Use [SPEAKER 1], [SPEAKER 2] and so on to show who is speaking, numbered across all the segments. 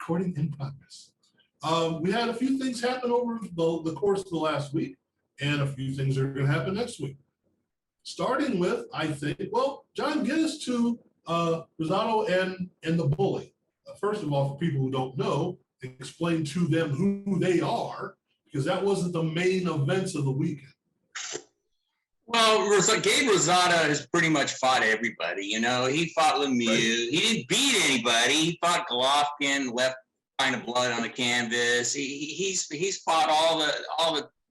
[SPEAKER 1] Recording in progress. We had a few things happen over the course of the last week, and a few things are going to happen next week. Starting with, I think, well, John, get us to Rosario and the bully. First of all, for people who don't know, explain to them who they are, because that wasn't the main events of the weekend.
[SPEAKER 2] Well, Gabe Rosado has pretty much fought everybody. You know, he fought Lemieux. Right. He didn't beat anybody. He fought Golovkin, left kind of blood on the canvas. He's fought all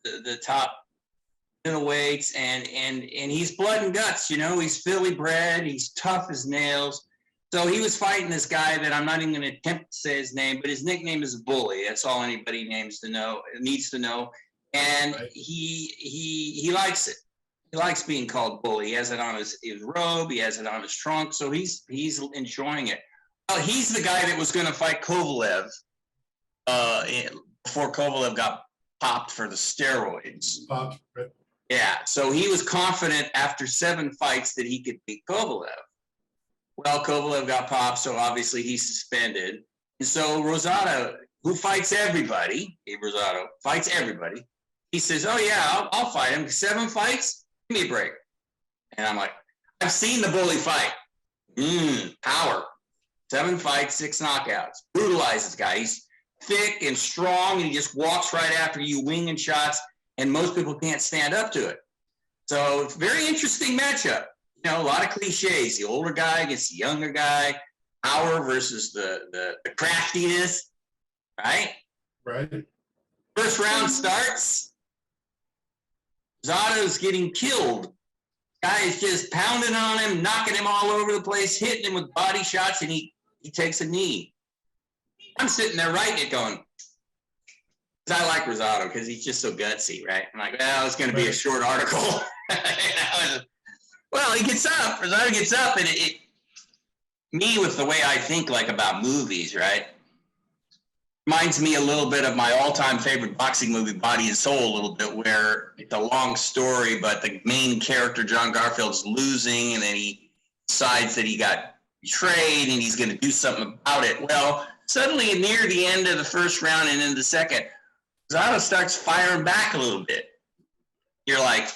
[SPEAKER 2] the top middleweights, and he's blood and guts. You know, he's Philly bred. He's tough as nails. So he was fighting this guy that I'm not even going to attempt to say his name, but his nickname is Bully. That's all anybody needs to know. And right. he likes it. He likes being called Bully. He has it on his robe. He has it on his trunk. So he's enjoying it. Well, he's the guy that was going to fight Kovalev before Kovalev got popped for the steroids.
[SPEAKER 1] Popped, right.
[SPEAKER 2] Yeah. So he was confident after 7 fights that he could beat Kovalev. Well, Kovalev got popped, so obviously he's suspended. And so Rosado, who fights everybody, Gabe Rosado fights everybody. He says, "Oh yeah, I'll fight him. 7 fights." Give me a break. And I'm like, I've seen the Bully fight. Power. 7 fights, 6 knockouts. Brutalizes guy. He's thick and strong, and he just walks right after you, winging shots, and most people can't stand up to it. So it's a very interesting matchup. You know, a lot of cliches. The older guy against the younger guy. Power versus the craftiness. Right?
[SPEAKER 1] Right.
[SPEAKER 2] First round starts. Rosado's getting killed. Guy is just pounding on him, knocking him all over the place, hitting him with body shots, and he takes a knee. I'm sitting there writing it going, because I like Rosado because he's just so gutsy, right? I'm like, well, it's going to be a short article. Well, he gets up. Rosado gets up, and me with the way I think like about movies, right? Reminds me a little bit of my all-time favorite boxing movie, Body and Soul, a little bit, where it's a long story, but the main character, John Garfield's losing, and then he decides that he got betrayed and he's going to do something about it. Well, suddenly near the end of the first round and in the second, Rosado starts firing back a little bit. You're like,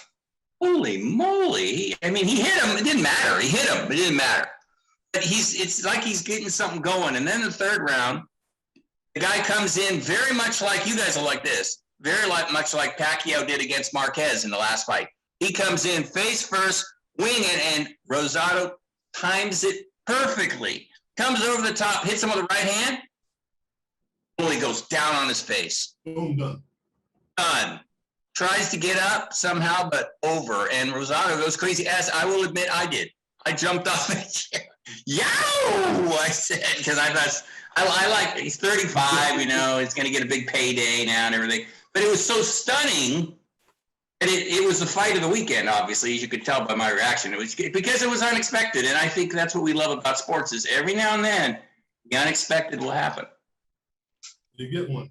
[SPEAKER 2] holy moly. I mean, he hit him. It didn't matter. He hit him. It didn't matter. But it's like he's getting something going. And then the third round, the guy comes in very much like you guys are like this, much like Pacquiao did against Marquez in the last fight. He comes in face first, wing it, and Rosado times it perfectly. Comes over the top, hits him with the right hand. Bully goes down on his face.
[SPEAKER 1] Boom,
[SPEAKER 2] Done. Tries to get up somehow, but over. And Rosado goes crazy, as I will admit I did. I jumped off the chair. Yow! I said, because I thought, I like, he's 35, you know, he's going to get a big payday now and everything. But it was so stunning that it was the fight of the weekend, obviously, as you could tell by my reaction. It was because it was unexpected. And I think that's what we love about sports is every now and then, the unexpected will happen.
[SPEAKER 1] You get one.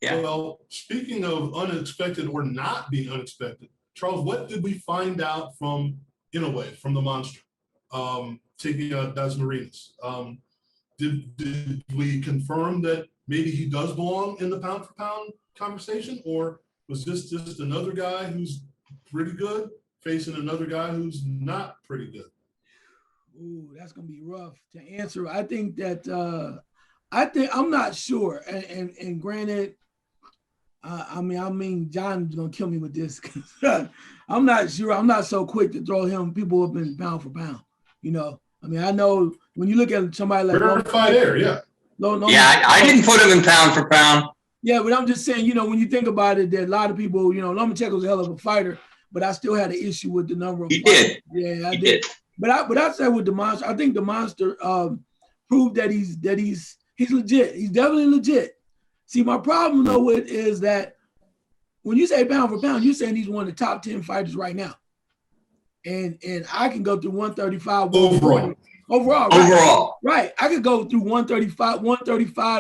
[SPEAKER 2] Yeah.
[SPEAKER 1] Well, speaking of unexpected or not being unexpected, Charles, what did we find out from the monster, taking out Dasmariñas? Did we confirm that maybe he does belong in the pound for pound conversation, or was this just another guy who's pretty good facing another guy who's not pretty good?
[SPEAKER 3] Ooh, that's gonna be rough to answer. I think that I'm not sure, and granted, I mean, John's gonna kill me with this. I'm not sure. I'm not so quick to throw him people up in pound for pound. You know, I mean, I know when you look at somebody like
[SPEAKER 1] verified air, yeah.
[SPEAKER 2] I didn't put him in pound for pound.
[SPEAKER 3] Yeah, but I'm just saying, you know, when you think about it, that a lot of people, you know, Lomachenko was a hell of a fighter, but I still had an issue with the number of.
[SPEAKER 2] He did.
[SPEAKER 3] Yeah, I did. But I said with the monster, I think the monster proved that he's legit. He's definitely legit. See, my problem though is that when you say pound for pound, you're saying he's one of the top 10 fighters right now. And I can go through 135 overall. Right. I could go through 135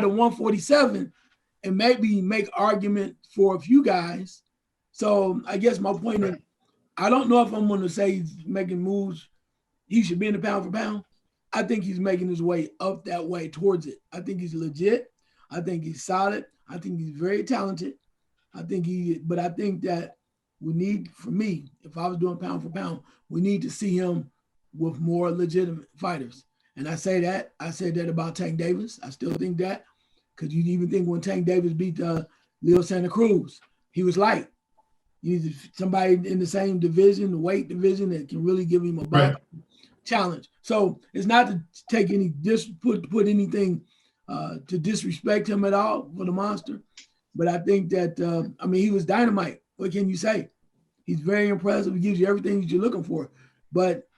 [SPEAKER 3] to 147 and maybe make argument for a few guys. So I guess my point is, I don't know if I'm going to say he's making moves. He should be in the pound for pound. I think he's making his way up that way towards it. I think he's legit. I think he's solid. I think he's very talented. But I think that we need, for me, if I was doing pound for pound, we need to see him with more legitimate fighters. And I said that about Tank Davis. I still think that, because you even think when Tank Davis beat Leo Santa Cruz, he was light. You need somebody in the same division, the weight division, that can really give him a challenge. So it's not to take any put anything to disrespect him at all for the monster, but I think that he was dynamite. What can you say? He's very impressive. He gives you everything that you're looking for. But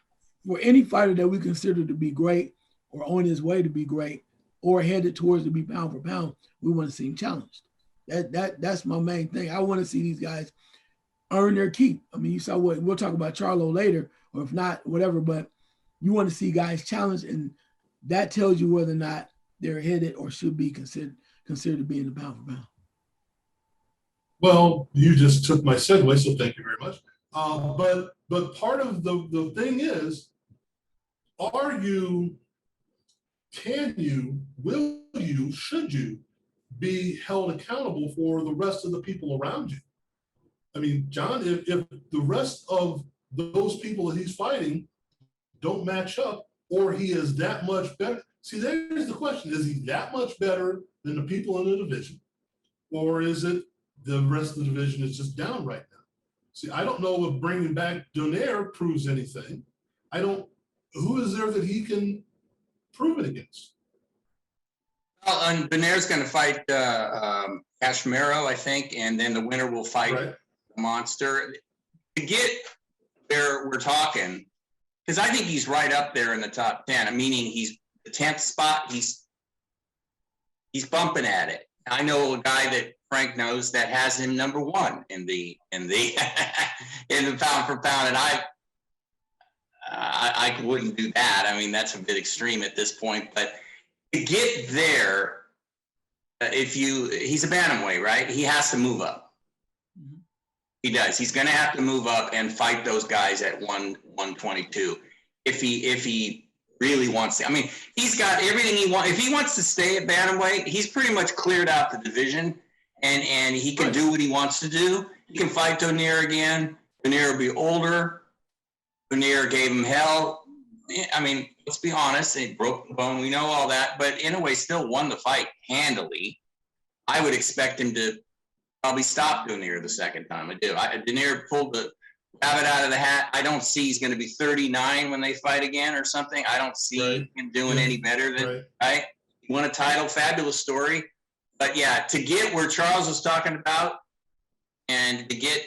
[SPEAKER 3] for any fighter that we consider to be great, or on his way to be great, or headed towards to be pound for pound, we want to see him challenged. That's my main thing. I want to see these guys earn their keep. I mean, you saw what we'll talk about Charlo later, or if not, whatever. But you want to see guys challenged, and that tells you whether or not they're headed or should be considered to be in the pound for pound.
[SPEAKER 1] Well, you just took my segue, so thank you very much. But part of the thing is, can you, will you, should you be held accountable for the rest of the people around you? I mean, John, if the rest of those people that he's fighting don't match up, or he is that much better. See, there's the question. Is he that much better than the people in the division? Or is it the rest of the division is just down right now? See, I don't know if bringing back Donaire proves anything. Who is there that he can prove it against?
[SPEAKER 2] Well, and Donaire's going to fight Cashmero, I think, and then the winner will fight the monster. To get where we're talking, because I think he's right up there in the top 10. Meaning he's the 10th spot. He's bumping at it. I know a guy that Frank knows that has him number 1 in the in the pound for pound, and I wouldn't do that. I mean, that's a bit extreme at this point. But to get there, he's a bantamweight, right? He has to move up. Mm-hmm. He does. He's going to have to move up and fight those guys at 122 if he really wants to. I mean, he's got everything he wants. If he wants to stay at bantamweight, he's pretty much cleared out the division, and he can do what he wants to do. He can fight Donaire again. Donaire will be older. Donaire gave him hell. I mean, let's be honest. He broke the bone. We know all that, but in a way, still won the fight handily. I would expect him to probably stop Donaire the second time. I do. Donaire pulled the rabbit out of the hat. I don't see he's going to be 39 when they fight again or something. I don't see him doing any better than right. He won a title, fabulous story. But yeah, to get where Charles was talking about, and to get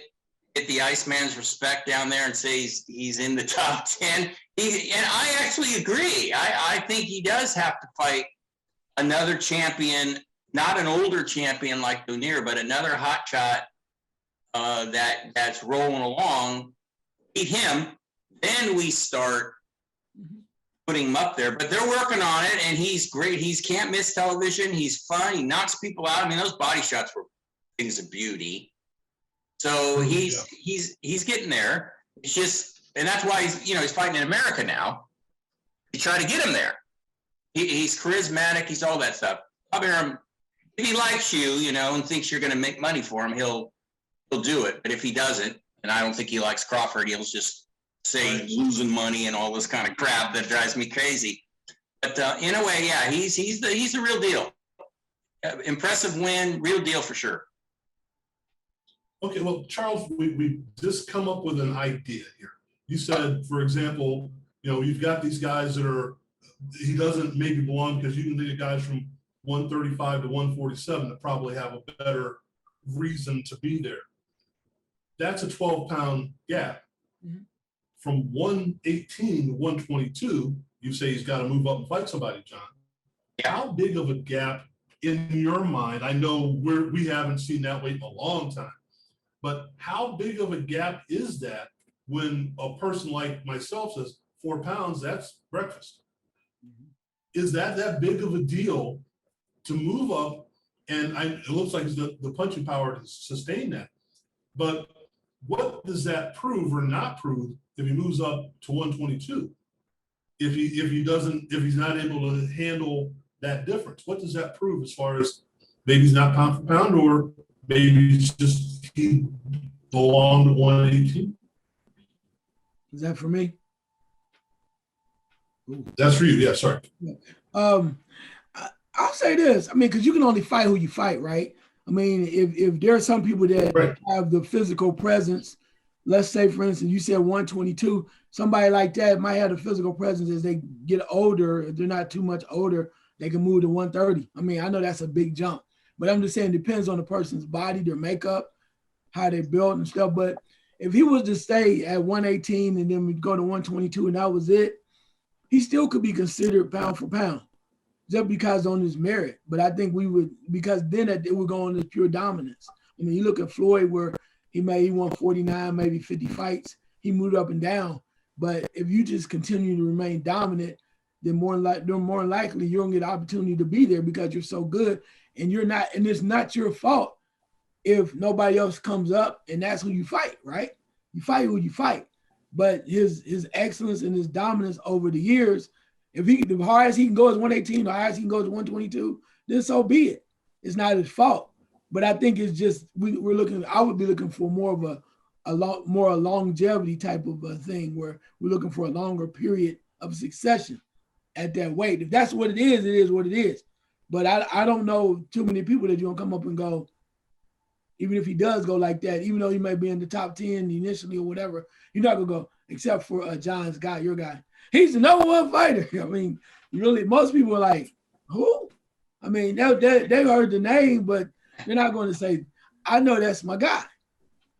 [SPEAKER 2] the Iceman's respect down there and say he's in the top 10, and I actually agree. I think he does have to fight another champion, not an older champion like Donaire, but another hotshot that's rolling along. Beat him, then we start putting him up there. But they're working on it, and he's great. He's can't miss television. He's fun. He knocks people out. I mean, those body shots were things of beauty. So he's getting there. It's just, and that's why he's fighting in America now. You try to get him there. He's charismatic. He's all that stuff. If he likes you, and thinks you're going to make money for him, he'll do it. But if he doesn't, and I don't think he likes Crawford, he'll just say losing money and all this kind of crap that drives me crazy. But in a way, yeah, he's the real deal. Impressive win, real deal for sure.
[SPEAKER 1] Okay, well, Charles, we just come up with an idea here. You said, for example, you've got these guys that he doesn't maybe belong, because you can think of guys from 135 to 147 that probably have a better reason to be there. That's a 12-pound gap. Mm-hmm. From 118 to 122, you say he's got to move up and fight somebody, John. How big of a gap in your mind? I know we haven't seen that weight in a long time, but how big of a gap is that when a person like myself says 4 pounds, that's breakfast? Mm-hmm. Is that big of a deal to move up? And it looks like the punching power to sustain that. But what does that prove or not prove if he moves up to 122? If he's not able to handle that difference, what does that prove as far as maybe he's not pound for pound, or maybe it's just he belonged to 118.
[SPEAKER 3] Is that for me?
[SPEAKER 1] Ooh. That's for you. Yeah, sorry.
[SPEAKER 3] I'll say this. I mean, because you can only fight who you fight, right? I mean, if there are some people that have the physical presence, let's say, for instance, you said 122, somebody like that might have the physical presence as they get older. If they're not too much older, they can move to 130. I mean, I know that's a big jump, but I'm just saying it depends on the person's body, their makeup, how they build and stuff. But if he was to stay at 118 and then we go to 122 and that was it, he still could be considered pound for pound just because on his merit. But I think we would, because then it would go on to pure dominance. I mean, you look at Floyd where he won 49, maybe 50 fights. He moved up and down. But if you just continue to remain dominant, then more likely you're gonna get an opportunity to be there because you're so good, and it's not your fault if nobody else comes up and that's who you fight, right? You fight who you fight. But his excellence and his dominance over the years, if the highest he can go is 118, the highest he can go is 122, then so be it. It's not his fault. But I think it's just I would be looking for more of a longevity type of a thing where we're looking for a longer period of succession at that weight. If that's what it is what it is. But I don't know too many people that you're gonna come up and go, even if he does go like that, even though he may be in the top 10 initially or whatever, you're not gonna go, except for John's guy, your guy. He's the number one fighter. I mean, really, most people are like, who? I mean, they heard the name, but they're not going to say, I know that's my guy.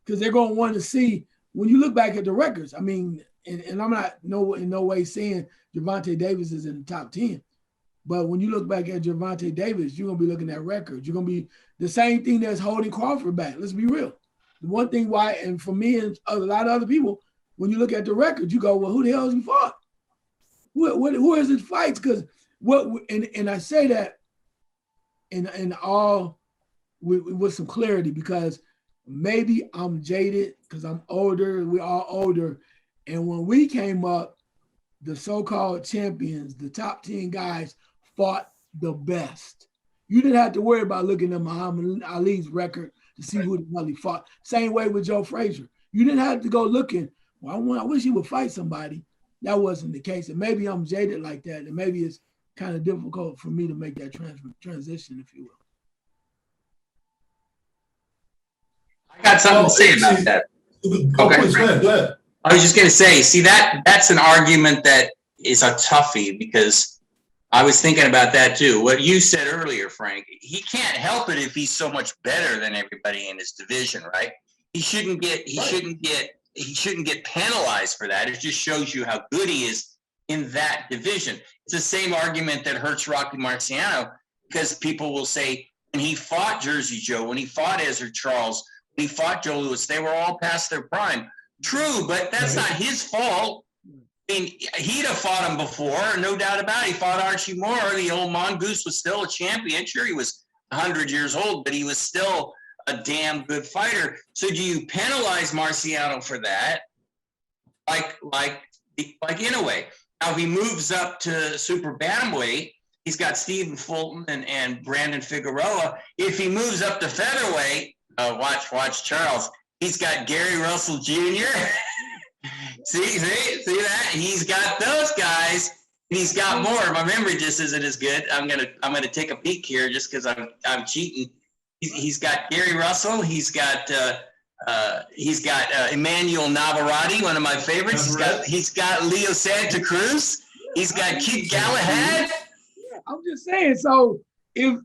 [SPEAKER 3] Because they're going to want to see, when you look back at the records, I mean, and I'm not in no way saying Gervonta Davis is in the top 10. But when you look back at Gervonta Davis, you're going to be looking at records. You're going to be the same thing that's holding Crawford back. Let's be real. The one thing why, and for me and a lot of other people, when you look at the records, you go, well, who the hell has he fought? Who is his fights? Because and I say that in all with some clarity, because maybe I'm jaded because I'm older. We're all older. And when we came up, the so-called champions, the top 10 guys fought the best. You didn't have to worry about looking at Muhammad Ali's record to see who the hell he fought. Same way with Joe Frazier. You didn't have to go looking, well, I wish he would fight somebody. That wasn't the case. And maybe I'm jaded like that. And maybe it's kind of difficult for me to make that transition, if you will.
[SPEAKER 2] I got something to say about that. Okay. Go ahead. I was just going to say, see, that's an argument that is a toughie, because I was thinking about that too. What you said earlier, Frank, he can't help it if he's so much better than everybody in his division, right? He shouldn't get penalized for that. It just shows you how good he is in that division. It's the same argument that hurts Rocky Marciano, because people will say, when he fought Jersey Joe, when he fought Ezra Charles, when he fought Joe Louis, they were all past their prime. True, but that's not his fault. I mean, he'd have fought him before, no doubt about it. He fought Archie Moore. The old Mongoose was still a champion. Sure, he was 100 years old, but he was still a damn good fighter. So do you penalize Marciano for that? Like in a way. Now, if he moves up to super bantamweight, he's got Stephen Fulton and Brandon Figueroa. If he moves up to featherweight, watch Charles. He's got Gary Russell Jr. see that? He's got those guys. And he's got more. My memory just isn't as good. I'm gonna take a peek here just because I'm cheating. He's got Gary Russell. He's got Emmanuel Navarrete, one of my favorites. He's got Leo Santa Cruz. He's got Kid Galahad.
[SPEAKER 3] I'm just saying. So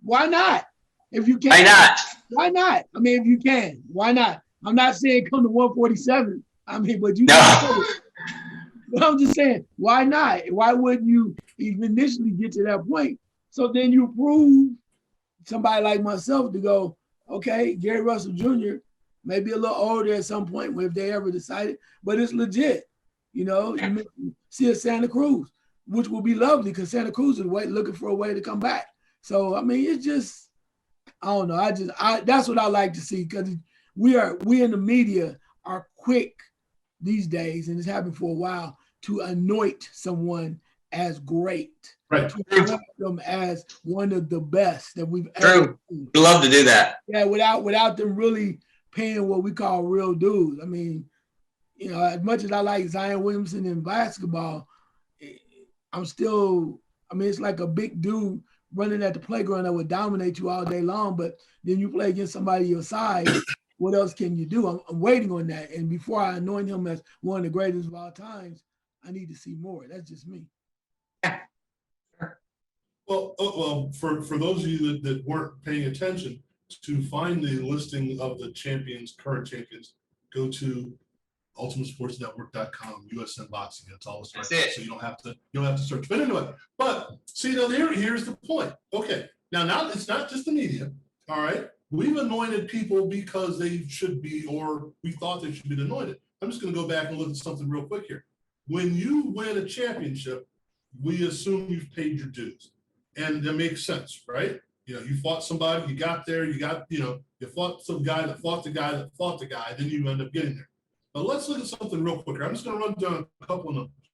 [SPEAKER 3] why not? If you can,
[SPEAKER 2] why not?
[SPEAKER 3] Why not? I mean, if you can, why not? I'm not saying come to 147. I mean, but you.
[SPEAKER 2] No.
[SPEAKER 3] But I'm just saying, why not? Why wouldn't you even initially get to that point? So then you prove somebody like myself to go, okay, Gary Russell Jr. may be a little older at some point if they ever decided, but it's legit. You know, you see a Santa Cruz, which will be lovely because Santa Cruz is looking for a way to come back. So I mean, it's just, I don't know. That's what I like to see, because we in the media are quick these days, and it's happened for a while, to anoint someone as great.
[SPEAKER 1] Right.
[SPEAKER 3] to select them as one of the best that we've
[SPEAKER 2] ever seen. We'd love to do that.
[SPEAKER 3] Yeah, without them really paying what we call real dues. I mean, you know, as much as I like Zion Williamson in basketball, I'm still, I mean, it's like a big dude running at the playground that would dominate you all day long, but then you play against somebody your size, what else can you do? I'm waiting on that. And before I anoint him as one of the greatest of all times, I need to see more. That's just me.
[SPEAKER 1] Well, for those of you that weren't paying attention, to find the listing of the champions, current champions, go to ultimatesportsnetwork.com, USN Boxing. That's all it's right. So you don't have to search. But anyway, see, now here's the point. Okay, now it's not just the media. All right, we've anointed people because they should be, or we thought they should be anointed. I'm just going to go back and look at something real quick here. When you win a championship, we assume you've paid your dues, and that makes sense, right? You know, you fought somebody, you got there, you fought some guy that fought the guy that fought the guy, then you end up getting there. But let's look at something real quick. I'm just going to run down a couple of numbers.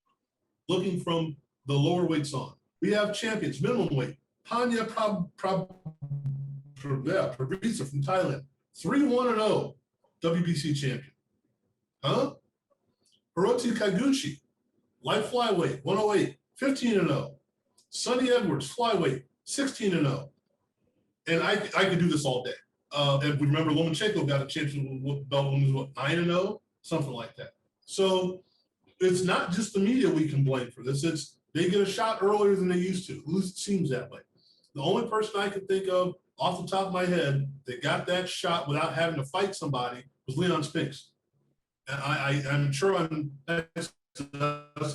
[SPEAKER 1] Looking from the lower weights on, we have champions, minimum weight. Panya Prabhisa from Thailand, 3-1-0 WBC champion. Hiroti Kaguchi, light flyweight, 108, 15-0. Sonny Edwards, flyweight, 16-0. And I could do this all day. And we remember Lomachenko got a championship belt when he was 9-0, something like that. So it's not just the media we can blame for this. It's they get a shot earlier than they used to. At least it seems that way. The only person I could think of off the top of my head that got that shot without having to fight somebody was Leon Spinks. And I'm sure that's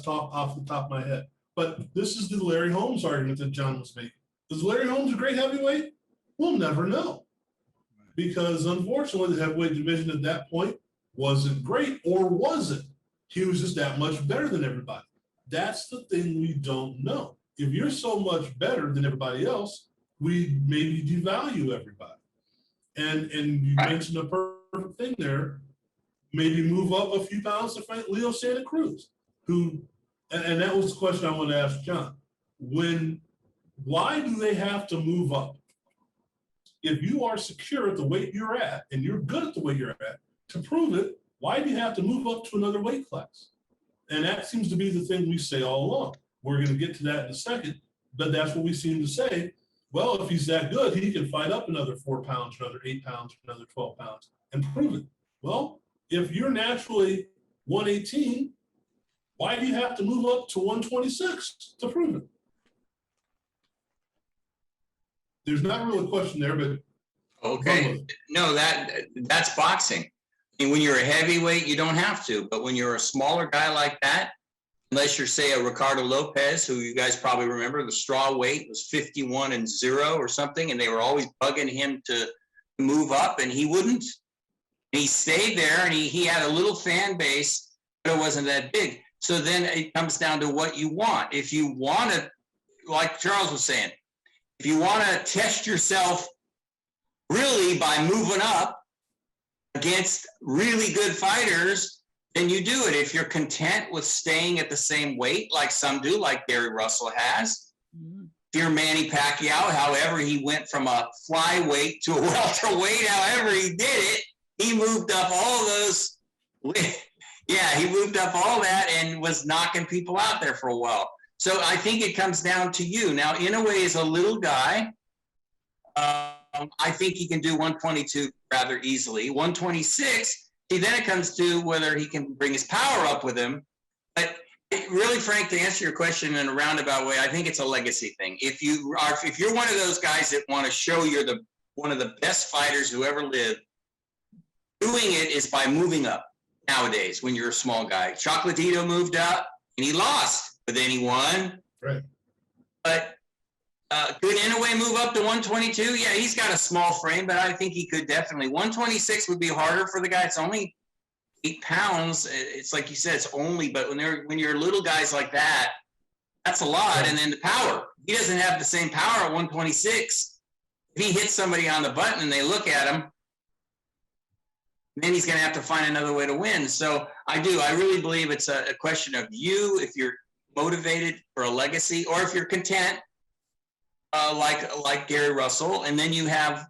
[SPEAKER 1] off the top of my head. But this is the Larry Holmes argument that John was making. Is Larry Holmes a great heavyweight? We'll never know. Because unfortunately, the heavyweight division at that point wasn't great, or was it? He was just that much better than everybody. That's the thing we don't know. If you're so much better than everybody else, we maybe devalue everybody. And you mentioned a perfect thing there. Maybe move up a few pounds to fight Leo Santa Cruz, who, and that was the question I want to ask John. Why do they have to move up? If you are secure at the weight you're at, and you're good at the weight you're at, to prove it, why do you have to move up to another weight class? And that seems to be the thing we say all along. We're going to get to that in a second, but that's what we seem to say. Well, if he's that good, he can fight up another 4 pounds, another 8 pounds, another 12 pounds, and prove it. Well, if you're naturally 118, why do you have to move up to 126 to prove it? There's not really a question there, but
[SPEAKER 2] okay. No, that's boxing. I mean, when you're a heavyweight, you don't have to. But when you're a smaller guy like that, unless you're, say, a Ricardo Lopez, who you guys probably remember, the straw weight was 51-0 or something, and they were always bugging him to move up, and he wouldn't. And he stayed there, and he had a little fan base, but it wasn't that big. So then it comes down to what you want. If you want to, like Charles was saying, if you want to test yourself really by moving up against really good fighters, then you do it. If you're content with staying at the same weight, like some do, like Gary Russell has, if you're Manny Pacquiao, however he went from a flyweight to a welterweight, however he did it, he moved up all those. Yeah, he moved up all that and was knocking people out there for a while. So I think it comes down to you. Now, Inoue is a little guy. I think he can do 122 rather easily. 126, then it comes to whether he can bring his power up with him. But really, Frank, to answer your question in a roundabout way, I think it's a legacy thing. If you're one of those guys that want to show you're one of the best fighters who ever lived, doing it is by moving up nowadays when you're a small guy. Chocolatito moved up and he lost. But then he won.
[SPEAKER 1] Right.
[SPEAKER 2] But could Inoue move up to 122? Yeah, he's got a small frame, but I think he could definitely. 126 would be harder for the guy. It's only 8 pounds. It's like you said, it's only, but when you're little guys like that, that's a lot. Right. And then the power. He doesn't have the same power at 126. If he hits somebody on the button and they look at him, then he's going to have to find another way to win. So I really believe it's a question of you. If you're motivated for a legacy, or if you're content, like Gary Russell, and then you have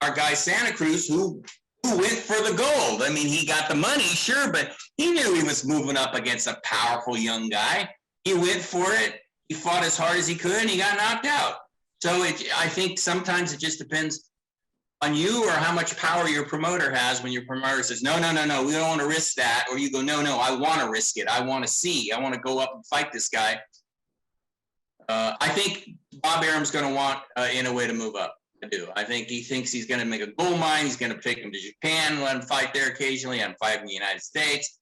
[SPEAKER 2] our guy Santa Cruz who went for the gold. I mean, he got the money, sure, but he knew he was moving up against a powerful young guy. He went for it. He fought as hard as he could, and he got knocked out. So I think sometimes it just depends on you or how much power your promoter has. When your promoter says, no, we don't want to risk that. Or you go, no, I want to risk it. I want to go up and fight this guy. I think Bob Arum's going to want Inoue to move up. I do. I think he thinks he's going to make a gold mine. He's going to take him to Japan, let him fight there occasionally, and fight in the United States.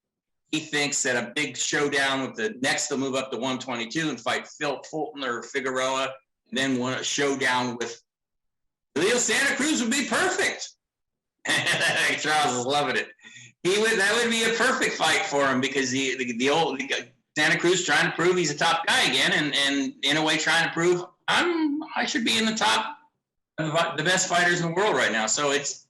[SPEAKER 2] He thinks that a big showdown with the next, they'll move up to 122 and fight Phil Fulton or Figueroa, and then a showdown with Leo Santa Cruz would be perfect. Charles is loving it. That would be a perfect fight for him, because the old Santa Cruz trying to prove he's a top guy again, and in a way trying to prove I should be in the top of the best fighters in the world right now. So it's,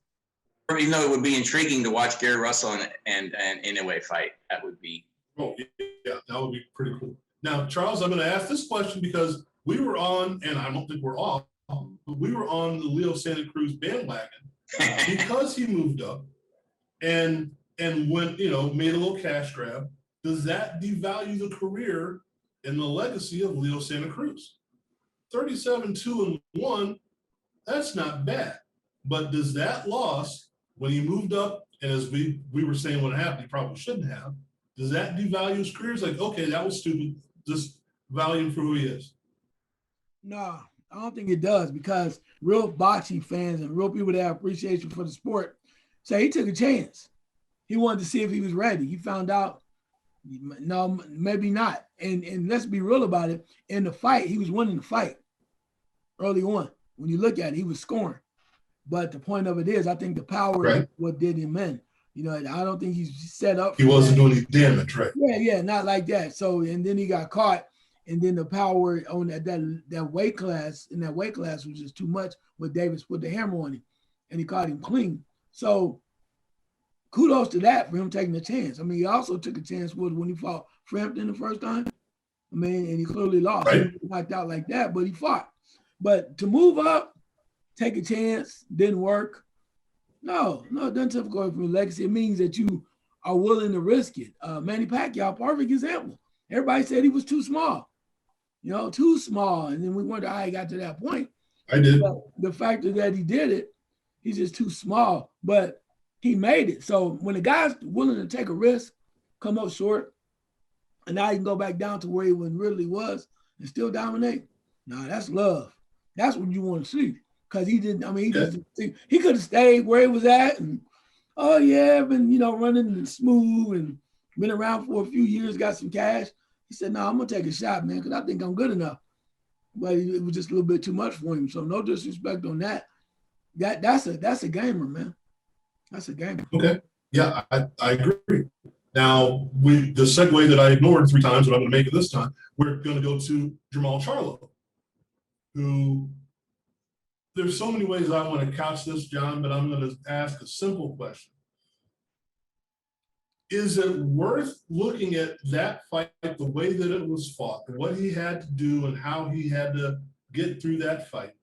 [SPEAKER 2] even though it would be intriguing to watch Gary Russell and Inoue fight, that would be.
[SPEAKER 1] Oh yeah, that would be pretty cool. Now, Charles, I'm going to ask this question because we were on, and I don't think we're off, but we were on the Leo Santa Cruz bandwagon because he moved up and went, made a little cash grab. Does that devalue the career and the legacy of Leo Santa Cruz? 37-2-1, that's not bad. But does that loss, when he moved up, and as we were saying what happened, he probably shouldn't have, does that devalue his career? It's like, okay, that was stupid. Just value him for who he is.
[SPEAKER 3] No, I don't think it does, because real boxing fans and real people that have appreciation for the sport say he took a chance. He wanted to see if he was ready. He found out, no, maybe not. And let's be real about it. In the fight, he was winning the fight early on. When you look at it, he was scoring. But the point of it is, I think the power is what did him in. I don't think he's set up.
[SPEAKER 1] He wasn't doing any damage, right?
[SPEAKER 3] Yeah, not like that. So, and then he got caught, and then the power on that weight class, was just too much. When Davis put the hammer on him, and he caught him clean. So, kudos to that for him taking a chance. I mean, he also took a chance when he fought Frampton the first time. I mean, and he clearly lost.
[SPEAKER 1] Right.
[SPEAKER 3] He was knocked out like that, but he fought. But to move up, take a chance, didn't work. No, it doesn't take away from your legacy. It means that you are willing to risk it. Manny Pacquiao, perfect example. Everybody said he was too small. Too small. And then we wonder how he got to that point.
[SPEAKER 1] I did.
[SPEAKER 3] But the fact that he did it, he's just too small. But he made it. So when a guy's willing to take a risk, come up short, and now he can go back down to where he really was and still dominate, that's love. That's what you want to see. Because he didn't, he could have stayed where he was at and, been, running and smooth and been around for a few years, got some cash. He said, no, I'm going to take a shot, man, because I think I'm good enough. But it was just a little bit too much for him. So no disrespect on that. That's a gamer, man. That's a gamer.
[SPEAKER 1] Okay. Yeah, I agree. Now, the segue that I ignored 3 times, but I'm going to make it this time, we're going to go to Jermall Charlo, who, there's so many ways I want to couch this, John, but I'm going to ask a simple question. Is it worth looking at that fight the way that it was fought, what he had to do and how he had to get through that fight?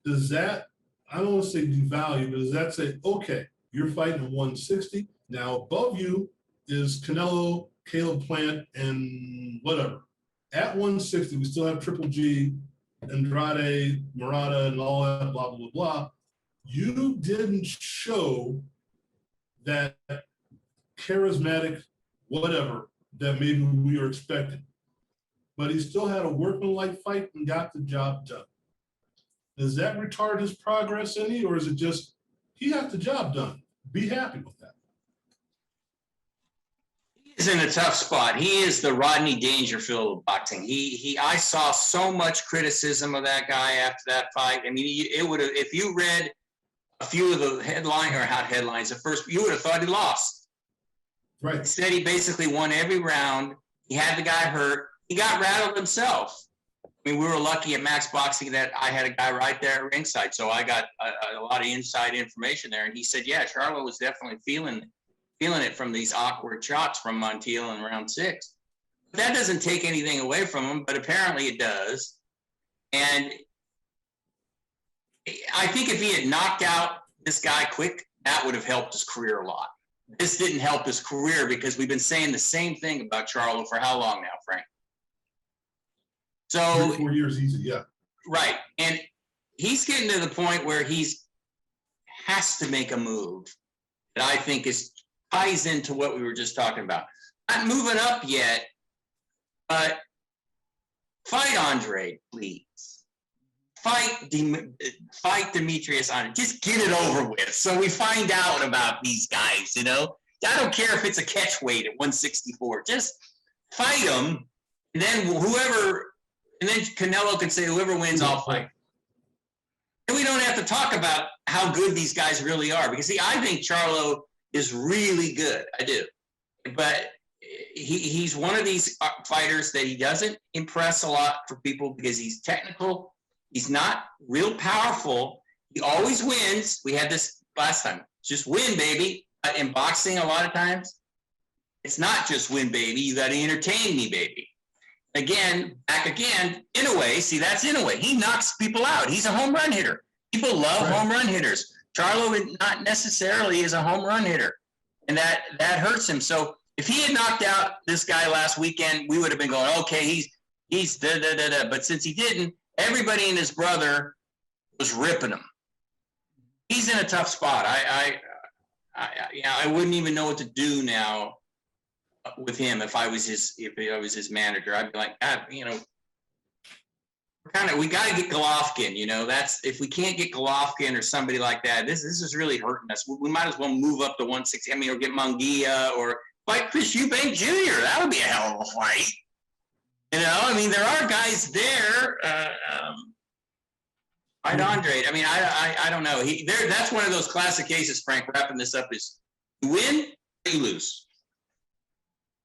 [SPEAKER 1] Does that, I don't want to say devalue, but does that say, okay, you're fighting at 160. Now above you is Canelo, Caleb Plant, and whatever. At 160, we still have Triple G, Andrade, Murata, and all that, blah, blah, blah. You didn't show that charismatic whatever that maybe we were expecting. But he still had a workmanlike fight and got the job done. Does that retard his progress any, or is it just he got the job done? Be happy with that.
[SPEAKER 2] He's in a tough spot. He is the Rodney Dangerfield of boxing. I saw so much criticism of that guy after that fight. I mean, it would have, if you read a few of the headlines at first, you would have thought he lost.
[SPEAKER 1] Right.
[SPEAKER 2] Instead, he basically won every round. He had the guy hurt. He got rattled himself. I mean, we were lucky at Max Boxing that I had a guy right there at ringside, so I got a lot of inside information there. And he said, yeah, Charlo was definitely feeling it from these awkward shots from Montiel in round 6. That doesn't take anything away from him, but apparently it does. And I think if he had knocked out this guy quick, that would have helped his career a lot. This didn't help his career because we've been saying the same thing about Charlo for how long now, Frank? So
[SPEAKER 1] 3 or 4 years easy, yeah.
[SPEAKER 2] Right. And he's getting to the point where has to make a move that I think ties into what we were just talking about. Not moving up yet, but fight Andre, please. Fight Demetrius on it. Just get it over with so we find out about these guys, you know? I don't care if it's a catch weight at 164. Just fight them, and then Canelo can say, whoever wins, I'll fight. And we don't have to talk about how good these guys really are, because, see, I think Charlo is really good. I do. But he's one of these fighters that he doesn't impress a lot for people because he's technical. He's not real powerful. He always wins. We had this last time. Just win, baby. In boxing, a lot of times, it's not just win, baby. You got to entertain me, baby. Back again, Inoue. See, that's Inoue. He knocks people out. He's a home run hitter. People love home run hitters. Charlo not necessarily is a home run hitter, and that hurts him. So if he had knocked out this guy last weekend, we would have been going, okay, he's da-da-da-da. But since he didn't, everybody and his brother was ripping him. He's in a tough spot. I wouldn't even know what to do now with him if I was his manager. I'd be like, God, you know, we got to get Golovkin. You know, if we can't get Golovkin or somebody like that, this is really hurting us. We might as well move up to 160. I mean, or get Munguia or fight Chris Eubank Jr. That would be a hell of a fight. You know, I mean, there are guys there. Fight Andre. I mean, I don't know. That's one of those classic cases, Frank, wrapping this up, is you win or you lose.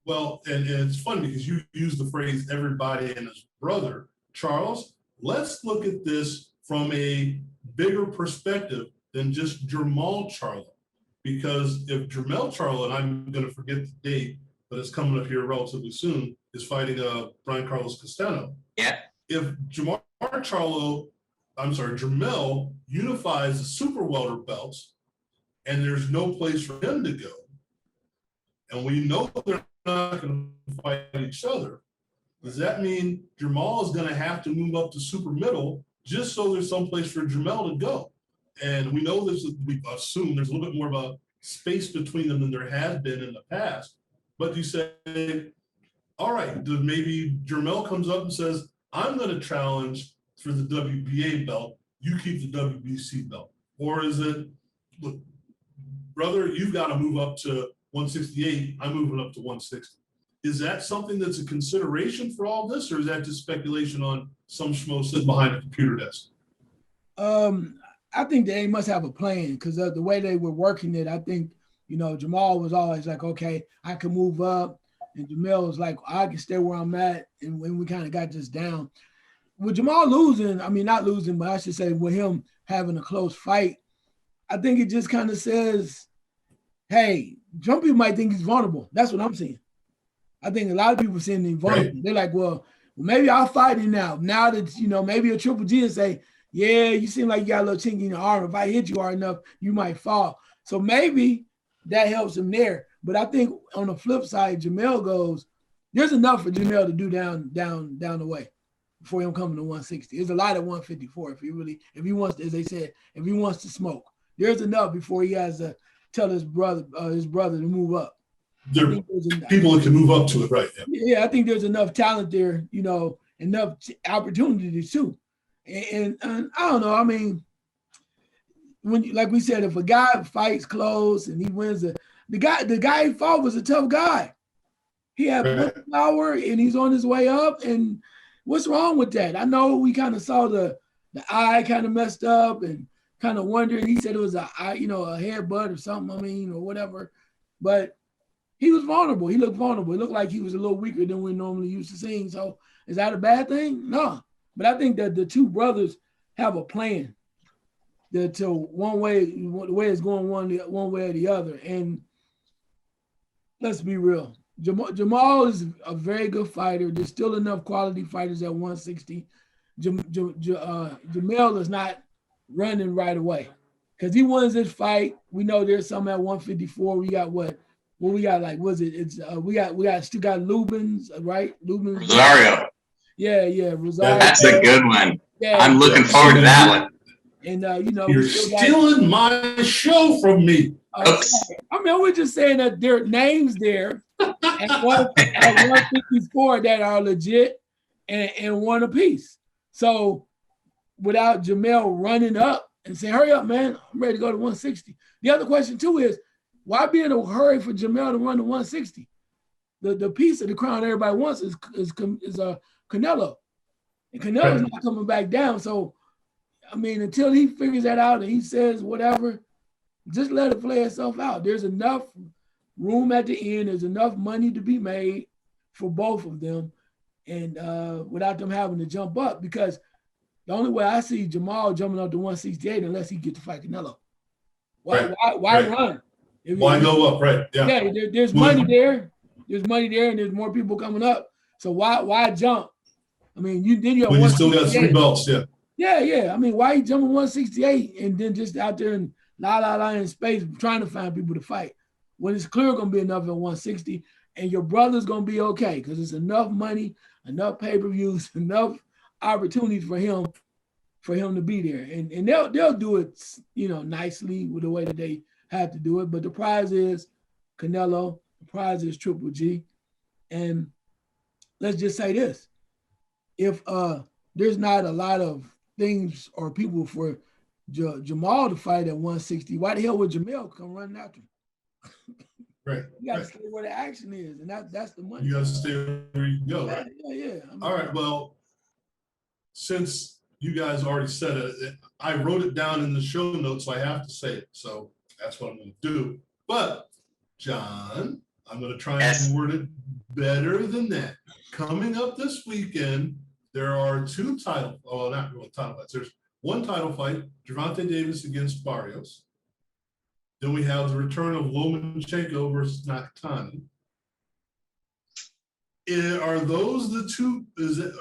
[SPEAKER 1] Well, and it's funny because you use the phrase everybody and his brother. Charles, let's look at this from a bigger perspective than just Jermall Charlo. Because if Jermall Charlo, and I'm going to forget the date, but it's coming up here relatively soon, is fighting Brian Carlos Castano.
[SPEAKER 2] Yeah.
[SPEAKER 1] If Jermall unifies the super welter belts and there's no place for him to go, and we know they're not going to fight each other, does that mean Jermall is going to have to move up to super middle just so there's some place for Jermall to go? And we know we assume there's a little bit more of a space between them than there has been in the past. But you say, all right, maybe Jermall comes up and says, I'm going to challenge for the WBA belt, you keep the WBC belt. Or is it, look, brother, you've got to move up to 168, I'm moving up to 160. Is that something that's a consideration for all this, or is that just speculation on some schmo sitting behind a computer desk?
[SPEAKER 3] I think they must have a plan, because the way they were working it, I think, you know, Jermall was always like, okay, I can move up. And Jermall was like, I can stay where I'm at. And when we kind of got this down. With Jermall losing, I mean, not losing, but I should say with him having a close fight, I think it just kind of says, hey, some people might think he's vulnerable. That's what I'm saying. I think a lot of people saying he's vulnerable. Right. They're like, well, maybe I'll fight him now. Now that, you know, maybe a Triple G and say, yeah, you seem like you got a little chink in your arm. If I hit you hard enough, you might fall. So maybe that helps him there. But I think on the flip side, Jermall goes, there's enough for Jermall to do down the way before him coming to 160. There's a lot at 154 if he wants, as they said, if he wants to smoke. There's enough before he has to tell his brother to move up.
[SPEAKER 1] There are people that can move up to it, right?
[SPEAKER 3] Yeah, I think there's enough talent there, you know, enough opportunities too. And I don't know. I mean, like we said, if a guy fights close and he wins, the guy he fought was a tough guy. He had power and he's on his way up. And what's wrong with that? I know we kind of saw the eye kind of messed up and kind of wondering. He said it was a headbutt or something. I mean, or whatever. But he was vulnerable. He looked vulnerable. It looked like he was a little weaker than we're normally used to seeing. So is that a bad thing? No. But I think that the two brothers have a plan. To one way, the way it's going one way or the other. And let's be real. Jermall is a very good fighter. There's still enough quality fighters at 160. Jermall is not running right away because he wins this fight. We know there's some at 154. We got what we got, like, was it? It's we still got Lubin's, right? Lubin.
[SPEAKER 2] Rosario.
[SPEAKER 3] Yeah, Rosario.
[SPEAKER 2] That's a good one.
[SPEAKER 3] Yeah,
[SPEAKER 2] I'm looking forward to that one.
[SPEAKER 3] And
[SPEAKER 1] You're stealing my show from me.
[SPEAKER 2] Oops.
[SPEAKER 3] I mean, we're just saying that there are names there at 154 that are legit and one apiece. So without Jermall running up and saying, hurry up, man, I'm ready to go to 160. The other question too is, why be in a hurry for Jermall to run to 160? The piece of the crown everybody wants is Canelo. And Canelo's not coming back down. So, I mean, until he figures that out and he says whatever, just let it play itself out. There's enough room at the end. There's enough money to be made for both of them, and without them having to jump up, because the only way I see Jermall jumping up to 168 unless he gets to fight Canelo. Why run?
[SPEAKER 1] Why go up? Right.
[SPEAKER 3] Yeah. There's money there. There's money there, and there's more people coming up. So why jump? I mean, you have
[SPEAKER 1] when you still got 3 belts.
[SPEAKER 3] Yeah. I mean, why you jumping 168 and then just out there and la in space trying to find people to fight when it's clear going to be enough at 160, and your brother's going to be okay because it's enough money, enough pay-per-views, enough opportunities for him to be there, and they'll do it, nicely with the way that they have to do it. But the prize is Canelo, the prize is Triple G, and let's just say this: if there's not a lot of things or people for Jermall to fight at 160, why the hell would Jermall come running after him?
[SPEAKER 1] Right.
[SPEAKER 3] You got to stay where the action is, and that's the money.
[SPEAKER 1] You got to stay where you go. Right?
[SPEAKER 3] Yeah. I mean,
[SPEAKER 1] all right. Well, since you guys already said it, I wrote it down in the show notes, so I have to say it. So that's what I'm going to do. But, John, I'm going to try and word it better than that. Coming up this weekend, there are not really title fights. There's one title fight, Gervonta Davis against Barrios. Then we have the return of Loma and Tank versus Nakatani. Are those the two?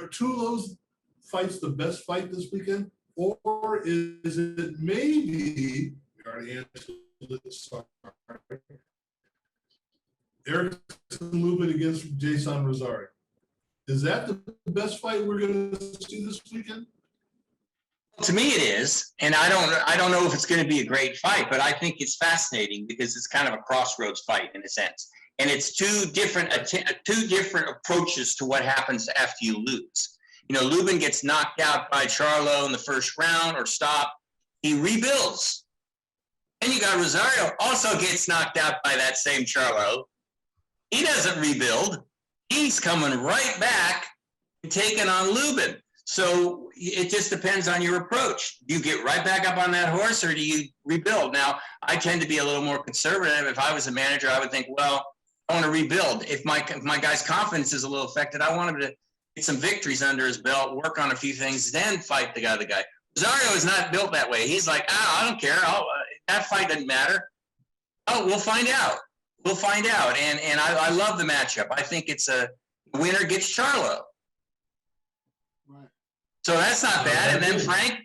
[SPEAKER 1] Are two of those fights the best fight this weekend, or is it maybe? We already answered this. Erickson Lubin against Jeison Rosario. Is that the best fight we're going to see this weekend?
[SPEAKER 2] To me, it is, and I don't know if it's going to be a great fight, but I think it's fascinating because it's kind of a crossroads fight in a sense, and it's two different approaches to what happens after you lose. Lubin gets knocked out by Charlo in the first round or stop. He rebuilds. Then you got Rosario also gets knocked out by that same Charlo. He doesn't rebuild. He's coming right back and taking on Lubin. So it just depends on your approach. Do you get right back up on that horse, or do you rebuild? Now, I tend to be a little more conservative. If I was a manager, I would think, well, I want to rebuild. If my guy's confidence is a little affected, I want him to get some victories under his belt, work on a few things, then fight the other guy. Rosario is not built that way. He's like, I don't care. That fight doesn't matter. Oh, we'll find out. We'll find out. And I love the matchup. I think it's a winner gets Charlo.
[SPEAKER 3] Right.
[SPEAKER 2] So that's not bad. And then Frank,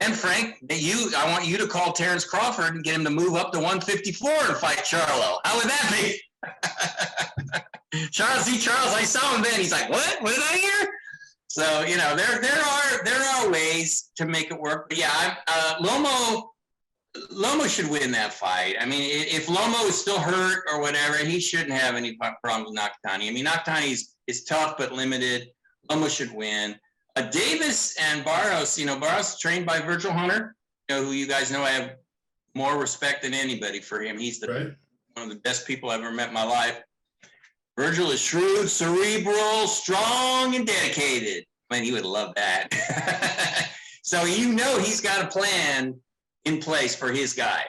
[SPEAKER 2] I want you to call Terrence Crawford and get him to move up to 154 and fight Charlo. How would that be? Charles, I saw him then. He's like, what? What did I hear? So, there are ways to make it work. But yeah, Lomo should win that fight. I mean, if Lomo is still hurt or whatever, he shouldn't have any problems with Nakatani. I mean, Nakatani is tough but limited. Lomo should win. Davis and Barros, Barros trained by Virgil Hunter, who you guys know I have more respect than anybody for him. He's one of the best people I've ever met in my life. Virgil is shrewd, cerebral, strong, and dedicated. Man, he would love that. So he's got a plan in place for his guy.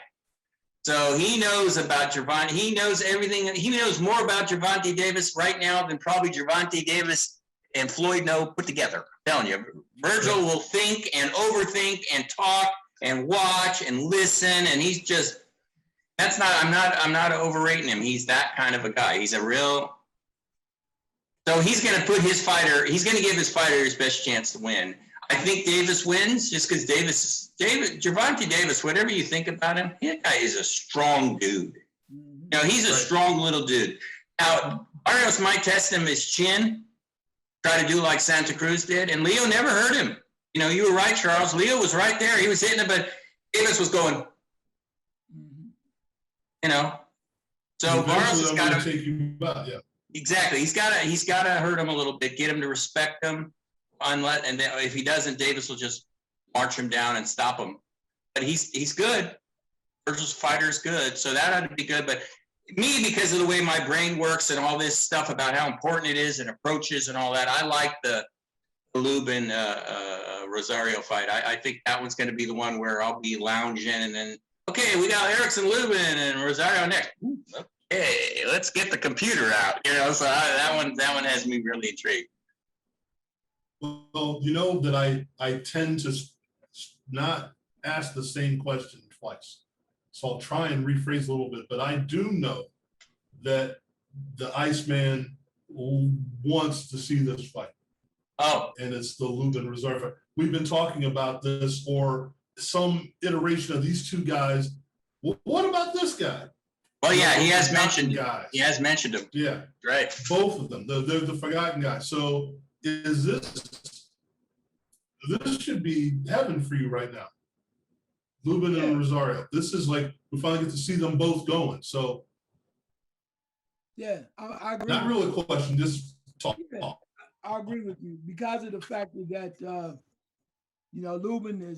[SPEAKER 2] So he knows about Gervonta. He knows everything. He knows more about Gervonta Davis right now than probably Gervonta Davis and Floyd put together. I'm telling you, Virgil will think and overthink and talk and watch and listen, and he's just. I'm not overrating him. He's that kind of a guy. He's a real So he's going to put his fighter, he's going to give his fighter his best chance to win. I think Davis wins just because Gervonta Davis, whatever you think about him, that guy is a strong dude. You know, he's a strong little dude. Now, Barrios might test him his chin, try to do like Santa Cruz did, and Leo never hurt him. You know, you were right, Charles. Leo was right there. He was hitting it, but Davis was going, you know. So Barrios has got to
[SPEAKER 1] take you back, yeah.
[SPEAKER 2] Exactly. He's got to hurt him a little bit, get him to respect him. And then if he doesn't, Davis will just march him down and stop him. But he's good. Virgil's fighter is good, so that ought to be good. But me, because of the way my brain works and all this stuff about how important it is and approaches and all that, I like the Lubin Rosario fight. I think that one's going to be the one where I'll be lounging and then, okay, we got Erickson, Lubin, and Rosario next. Hey, let's get the computer out. You know, so that one has me really intrigued.
[SPEAKER 1] Well, you know that I tend to not ask the same question twice. So I'll try and rephrase a little bit, but I do know that the Iceman wants to see this fight.
[SPEAKER 2] Oh.
[SPEAKER 1] And it's the Lubin Rosario fight. We've been talking about this for some iteration of these two guys. What about this guy?
[SPEAKER 2] Well, yeah, he has mentioned guys. He has mentioned them.
[SPEAKER 1] Yeah.
[SPEAKER 2] Right.
[SPEAKER 1] Both of them. They're the forgotten guys. So is this should be heaven for you right now. Lubin and Rosario. This is like we finally get to see them both going. So
[SPEAKER 3] yeah, I agree.
[SPEAKER 1] Not really a question, just talk.
[SPEAKER 3] Yeah, I agree with you because of the fact that you know, Lubin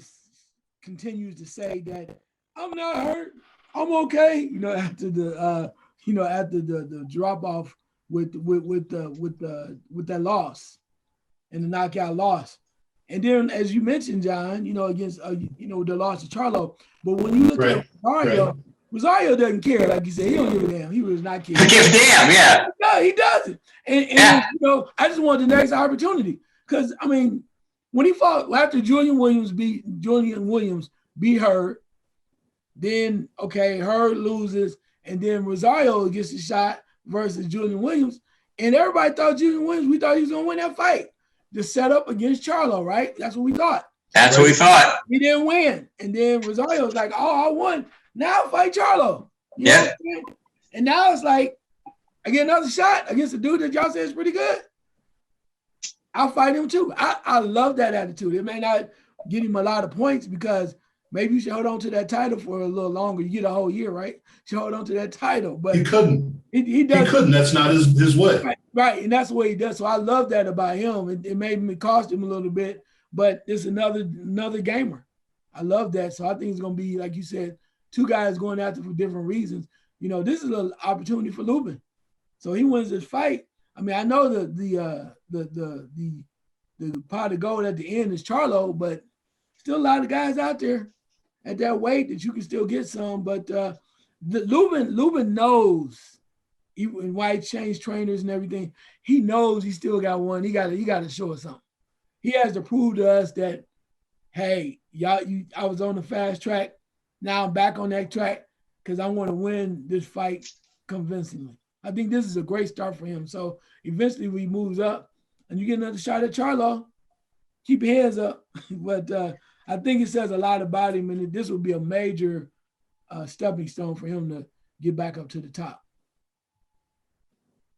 [SPEAKER 3] continues to say that I'm not hurt, I'm okay. You know, after the drop off with that loss and the knockout loss. And then, as you mentioned, John, you know, against you know, the loss to Charlo. But when you look at Rosario, Rosario doesn't care. Like you said, he don't give a damn. He was not caring.
[SPEAKER 2] He gives a damn, yeah.
[SPEAKER 3] No, he doesn't. And you know, I just want the next opportunity because I mean, when he fought after Julian Williams beat Hurd, then okay, Hurd loses, and then Rosario gets a shot versus Julian Williams, and everybody thought Julian Williams. We thought he was gonna win that fight. The setup against Charlo, right? That's what we thought.
[SPEAKER 2] That's what we thought.
[SPEAKER 3] He didn't win. And then Rosario was like, oh, I won. Now I'll fight Charlo. You know what I'm saying? And now it's like, I get another shot against a dude that y'all say is pretty good. I'll fight him too. I love that attitude. It may not get him a lot of points because maybe you should hold on to that title for a little longer. You get a whole year, right? You should hold on to that title. But
[SPEAKER 1] he couldn't.
[SPEAKER 3] He does.
[SPEAKER 1] He couldn't. That's not his way.
[SPEAKER 3] Right, and that's what he does. So I love that about him. It made me cost him a little bit, but it's another gamer. I love that. So I think it's gonna be, like you said, two guys going after for different reasons. You know, this is an opportunity for Lubin. So he wins this fight. I mean, I know the pot of gold at the end is Charlo, but still a lot of guys out there at that weight that you can still get some. But Lubin knows. Even why he changed trainers and everything, he knows he still got one. He got to show us something. He has to prove to us that, hey, I was on the fast track. Now I'm back on that track because I want to win this fight convincingly. I think this is a great start for him. So eventually he moves up and you get another shot at Charlo. Keep your heads up. But I think it says a lot about him, and this will be a major stepping stone for him to get back up to the top.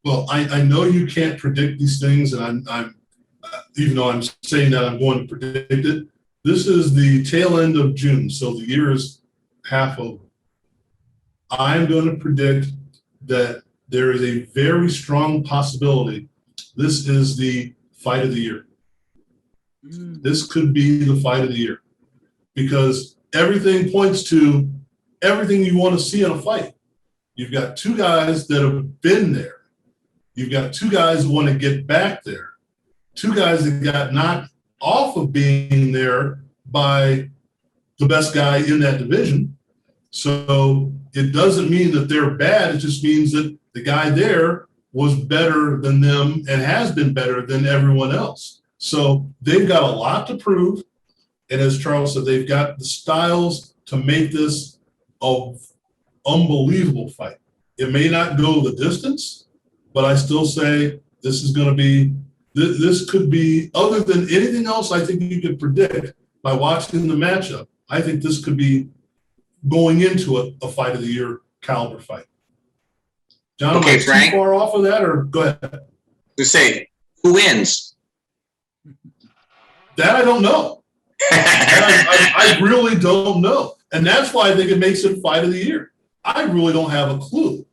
[SPEAKER 1] Well, I know you can't predict these things, and I'm even though I'm saying that I'm going to predict it. This is the tail end of June, so the year is half over. I'm going to predict that there is a very strong possibility this is the fight of the year. This could be the fight of the year because everything points to everything you want to see in a fight. You've got two guys that have been there. You've got two guys who want to get back there. Two guys that got knocked off of being there by the best guy in that division. So it doesn't mean that they're bad. It just means that the guy there was better than them and has been better than everyone else. So they've got a lot to prove. And as Charles said, they've got the styles to make this an unbelievable fight. It may not go the distance, but I still say This is going to be, this could be, other than anything else I think you could predict by watching the matchup, I think this could be going into a fight of the year caliber fight. John,
[SPEAKER 2] Okay,
[SPEAKER 1] am I
[SPEAKER 2] Frank.
[SPEAKER 1] too far off of that, or go ahead?
[SPEAKER 2] To say, who wins?
[SPEAKER 1] That I don't know. I really don't know. And that's why I think it makes it fight of the year. I really don't have a clue.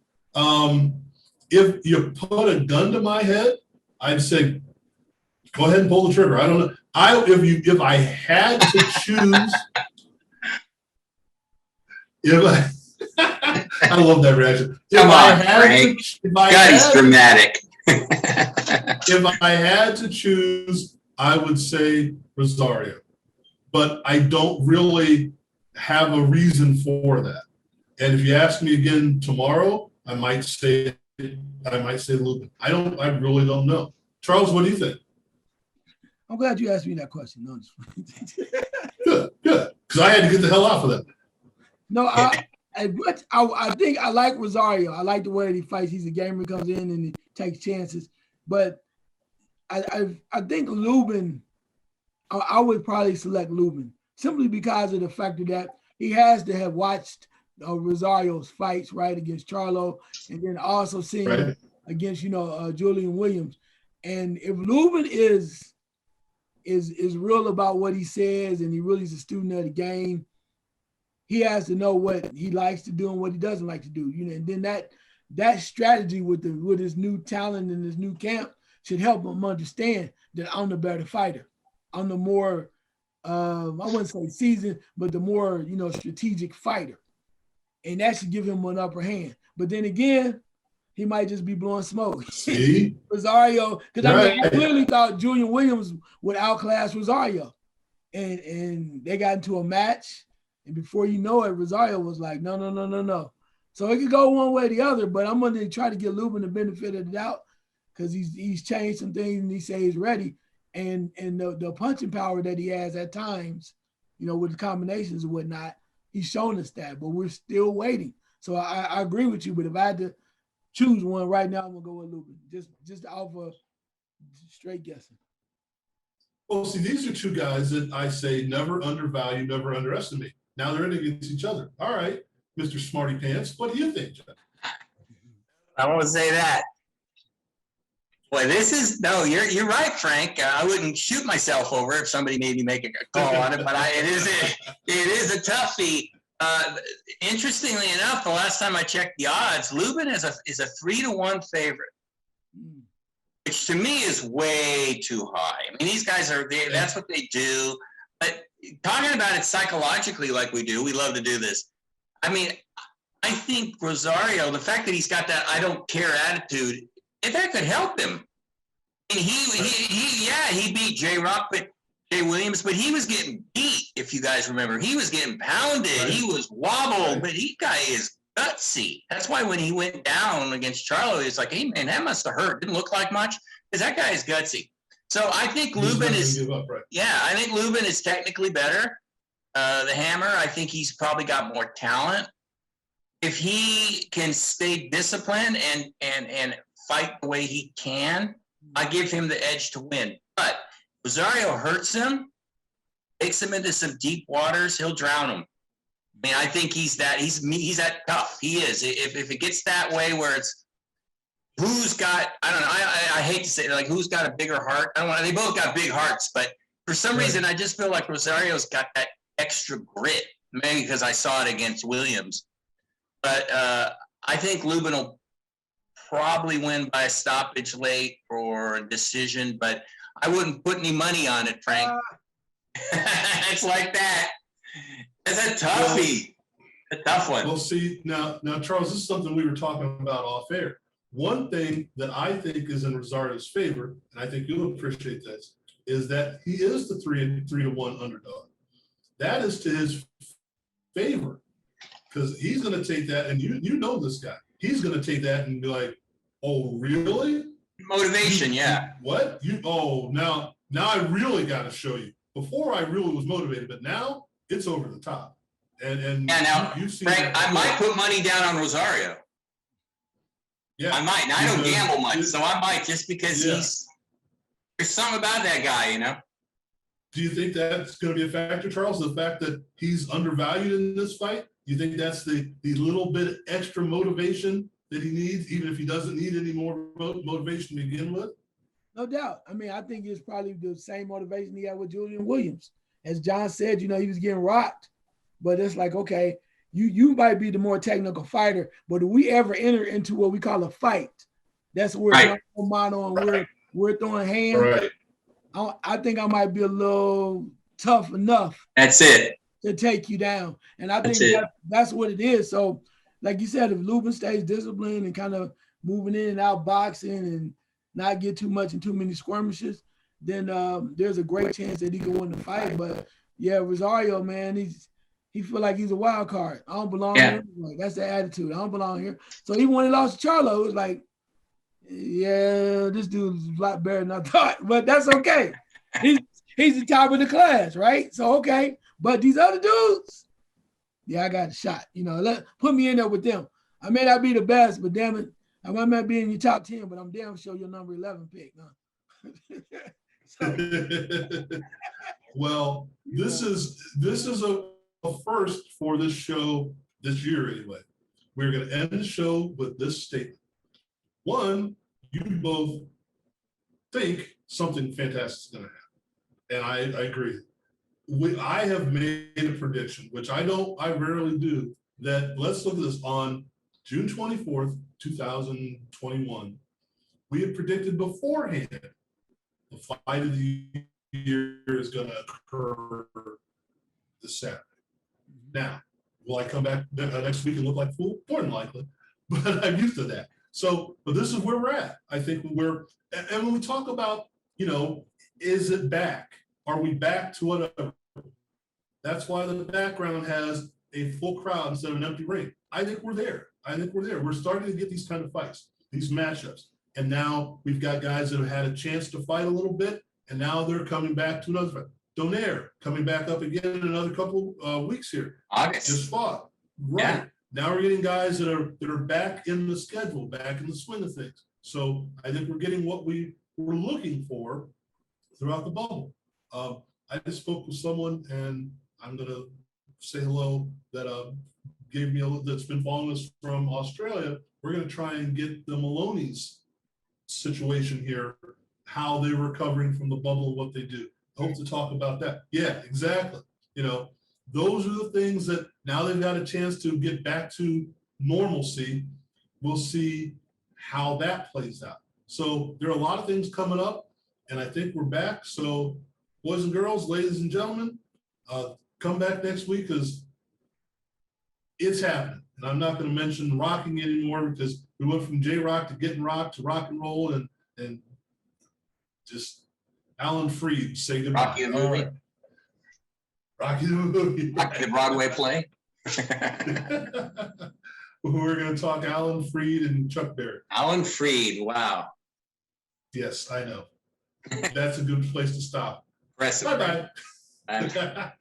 [SPEAKER 1] If you put a gun to my head, I'd say, go ahead and pull the trigger. I don't know. If I had to choose, I love that reaction.
[SPEAKER 2] Come on, Frank. God, he's dramatic.
[SPEAKER 1] If I had to choose, I would say Rosario, but I don't really have a reason for that. And if you ask me again tomorrow, I might say Lubin. I really don't know. Charles, what do you think?
[SPEAKER 3] I'm glad you asked me that question. No,
[SPEAKER 1] Good. Because I had to get the hell off of that.
[SPEAKER 3] No, I think I like Rosario. I like the way that he fights. He's a gamer, comes in and he takes chances. But I think Lubin, I would probably select Lubin simply because of the factor that he has to have watched Rosario's fights, right, against Charlo, and then also seeing against, Julian Williams. And if Lubin is real about what he says and he really is a student of the game, he has to know what he likes to do and what he doesn't like to do. And then that strategy with his new talent and his new camp should help him understand that I'm the better fighter. I'm the more, I wouldn't say seasoned, but the more, strategic fighter. And that should give him an upper hand. But then again, he might just be blowing smoke.
[SPEAKER 1] See?
[SPEAKER 3] Rosario, because I clearly thought Julian Williams would outclass Rosario. And they got into a match. And before you know it, Rosario was like, no. So it could go one way or the other, but I'm going to try to give Lubin the benefit of the doubt because he's changed some things and he says he's ready. And the punching power that he has at times, with the combinations and whatnot, he's shown us that, but we're still waiting. So I agree with you, but if I had to choose one right now, I'm going to go with Lubin, just off of straight guessing.
[SPEAKER 1] Well, see, these are two guys that I say never undervalue, never underestimate. Now they're in against each other. All right, Mr. Smarty Pants, what do you think, Jeff?
[SPEAKER 2] I won't say that. Boy, you're right, Frank. I wouldn't shoot myself over if somebody made me make a call on it, but it is a toughie. Interestingly enough, the last time I checked the odds, Lubin is a 3-1 favorite, which to me is way too high. I mean, these guys that's what they do. But talking about it psychologically like we do, we love to do this. I mean, I think Rosario, the fact that he's got that I don't care attitude, that could help him. And he beat Jay Williams, but he was getting beat, if you guys remember. He was getting pounded. Right. He was wobbled, but he guy is gutsy. That's why when he went down against Charlo, he was like, hey, man, that must have hurt. Didn't look like much because that guy is gutsy. So I think Lubin I think Lubin is technically better. The Hammer, I think he's probably got more talent. If he can stay disciplined and fight the way he can, I give him the edge to win. But Rosario hurts him, takes him into some deep waters, he'll drown him. I mean, I think he's that tough. He is. If it gets that way where it's who's got, I don't know, I hate to say it, like who's got a bigger heart. They both got big hearts, but for some reason I just feel like Rosario's got that extra grit, maybe because I saw it against Williams. But I think Lubin will probably win by a stoppage late or a decision, but I wouldn't put any money on it, Frank. It's like that. It's a toughie. A tough one.
[SPEAKER 1] Well, see, now, Charles, this is something we were talking about off air. One thing that I think is in Rosario's favor, and I think you'll appreciate this, is that he is the 3-1 underdog. That is to his favor because he's going to take that, and you know this guy. He's going to take that and be like, "Oh, really?
[SPEAKER 2] Motivation, yeah.
[SPEAKER 1] What? Now I really got to show you. Before I really was motivated, but now it's over the top." And
[SPEAKER 2] yeah, now, Frank, I might put money down on Rosario.
[SPEAKER 1] Yeah,
[SPEAKER 2] I might. And I don't
[SPEAKER 1] because
[SPEAKER 2] gamble much, so I might just because
[SPEAKER 1] Yeah.
[SPEAKER 2] there's something about that guy, you know?
[SPEAKER 1] Do you think that's going to be a factor, Charles? The fact that he's undervalued in this fight? You think that's the little bit extra motivation that he needs, even if he doesn't need any more motivation to begin with?
[SPEAKER 3] No doubt. I mean, I think it's probably the same motivation he had with Julian Williams. As John said, you know, he was getting rocked, but it's like, okay, you might be the more technical fighter, but if we ever enter into what we call a fight, that's where
[SPEAKER 2] Right.
[SPEAKER 3] it's mono and we're throwing hands.
[SPEAKER 1] Right.
[SPEAKER 3] I think I might be a little tough enough
[SPEAKER 2] That's it.
[SPEAKER 3] to take you down. And I think that's what it is. So, like you said, if Lubin stays disciplined and kind of moving in and out boxing and not get too much in too many skirmishes, then there's a great chance that he can win the fight. But yeah, Rosario, man, he feel like he's a wild card. I don't belong here. Like, that's the attitude. I don't belong here. So even when he lost to Charlo, it was like, yeah, this dude's a lot better than I thought. But that's okay. He's the top of the class, right? So okay. But these other dudes, yeah, I got a shot. You know, put me in there with them. I may not be the best, but damn it, I might not be in your top 10, but I'm damn sure your number 11 pick. Huh?
[SPEAKER 1] Well, this is a first for this show this year anyway. We're going to end the show with this statement. One, you both think something fantastic is going to happen, and I agree. I have made a prediction, which I rarely do, that let's look at this on June 24th, 2021. We had predicted beforehand the fight of the year is going to occur this Saturday. Now, will I come back next week and look like a fool? More than likely, but I'm used to that. So, but this is where we're at. I think and when we talk about, you know, is it back? Are we back to whatever? That's why the background has a full crowd instead of an empty ring. I think we're there. We're starting to get these kind of fights, these matchups. And now we've got guys that have had a chance to fight a little bit, and now they're coming back to another fight. Donaire coming back up again in another couple weeks here.
[SPEAKER 2] August.
[SPEAKER 1] Just fought. Right. Yeah. Now we're getting guys that are back in the schedule, back in the swing of things. So I think we're getting what we were looking for throughout the bubble. I just spoke with someone, and I'm going to say hello, that gave me that's been following us from Australia. We're going to try and get the Maloney's situation here, how they're recovering from the bubble and what they do. Hope to talk about that. Yeah, exactly. You know, those are the things that now they've got a chance to get back to normalcy. We'll see how that plays out. So there are a lot of things coming up, and I think we're back. So boys and girls, ladies and gentlemen, come back next week because it's happening. And I'm not going to mention rocking anymore because we went from J-Rock to Getting Rock to rock and roll and just Alan Freed, say goodbye.
[SPEAKER 2] Rocky the movie.
[SPEAKER 1] Right. Rocky the movie.
[SPEAKER 2] Rocky the Broadway play.
[SPEAKER 1] We're going to talk Alan Freed and Chuck Berry.
[SPEAKER 2] Alan Freed, wow.
[SPEAKER 1] Yes, I know. That's a good place to stop.
[SPEAKER 2] Impressive.
[SPEAKER 1] Bye-bye.